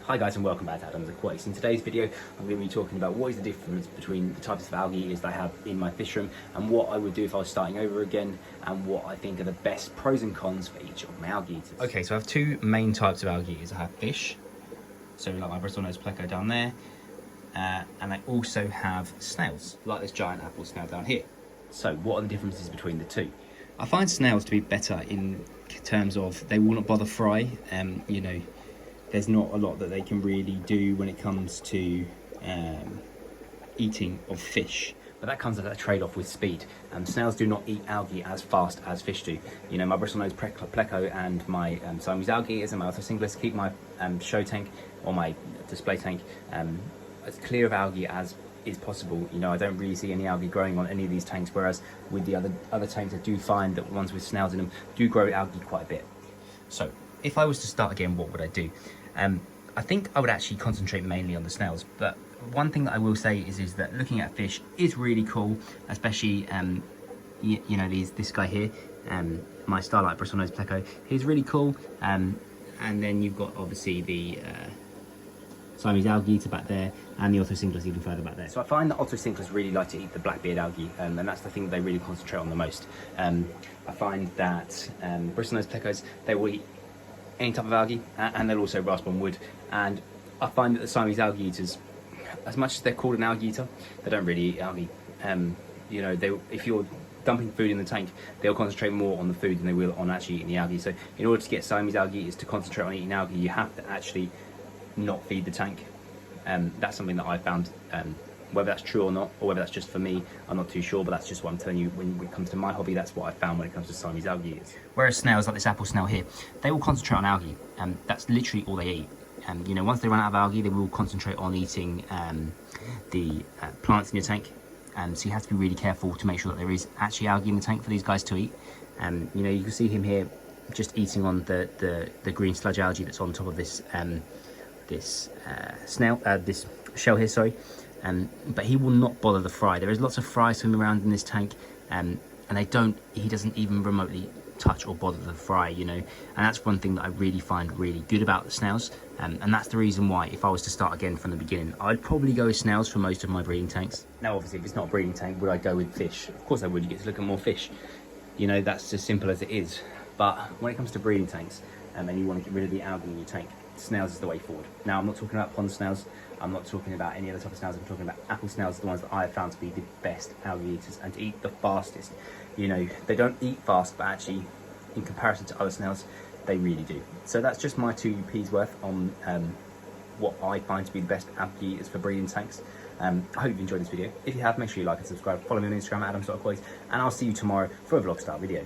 Hi guys and welcome back to Adam's Aquatics. In today's video I'm going to be talking about what is the difference between the types of algae that I have in my fish room and what I would do if I was starting over again and what I think are the best pros and cons for each of my algae eaters. Okay, so I have two main types of algae. I have fish, so like my bristlenose pleco down there, and I also have snails, like this giant apple snail down here. So what are the differences between the two? I find snails to be better in terms of they will not bother fry. There's not a lot that they can really do when it comes to eating of fish. But that comes at a trade-off with speed. Snails do not eat algae as fast as fish do. You know, my bristlenose pleco and my Siamese algae and my Orthosingulus keep my show tank or my display tank as clear of algae as is possible. You know, I don't really see any algae growing on any of these tanks, whereas with the other tanks I do find that ones with snails in them do grow algae quite a bit. So if I was to start again, what would I do? I think I would actually concentrate mainly on the snails, but one thing that I will say is that looking at fish is really cool, especially this guy here, my starlight bristlenose pleco. He's really cool, and then you've got obviously the Siamese algae eater back there, and the Orthosingulus even further back there. So I find that Orthosingulus really like to eat the blackbeard algae, and that's the thing that they really concentrate on the most. I find that bristlenose plecos, they will eat any type of algae, and they'll also rasp on wood. And I find that the Siamese algae eaters, as much as they're called an algae eater, they don't really eat algae. If you're dumping food in the tank, they'll concentrate more on the food than they will on actually eating the algae. So in order to get Siamese algae eaters to concentrate on eating algae, you have to actually not feed the tank. That's something that I found. Whether that's true or not, or whether that's just for me, I'm not too sure, but that's just what I'm telling you. When it comes to my hobby, that's what I found when it comes to Siamese algae eaters. Whereas snails, like this apple snail here, they will concentrate on algae, and that's literally all they eat. Once they run out of algae, they will concentrate on eating the plants in your tank. So you have to be really careful to make sure that there is actually algae in the tank for these guys to eat. You can see him here just eating on the green sludge algae that's on top of this this shell here, sorry. But he will not bother the fry. There is lots of fry swimming around in this tank, and he doesn't even remotely touch or bother the fry, and that's one thing that I really find really good about the snails, and that's the reason why, if I was to start again from the beginning, I'd probably go with snails for most of my breeding tanks. Now obviously if it's not a breeding tank, would I go with fish? Of course I would. You get to look at more fish, that's as simple as it is. But when it comes to breeding tanks, and you want to get rid of the algae in your tank, snails is the way forward. Now I'm not talking about pond snails, I'm not talking about any other type of snails, I'm talking about apple snails, the ones that I have found to be the best algae eaters and to eat the fastest. They don't eat fast, but actually in comparison to other snails, they really do. So that's just my 2p's worth on what I find to be the best algae eaters for breeding tanks. I hope you've enjoyed this video. If you have, make sure you like and subscribe. Follow me on Instagram at Adams.Aquatics, and I'll see you tomorrow for a vlog style video.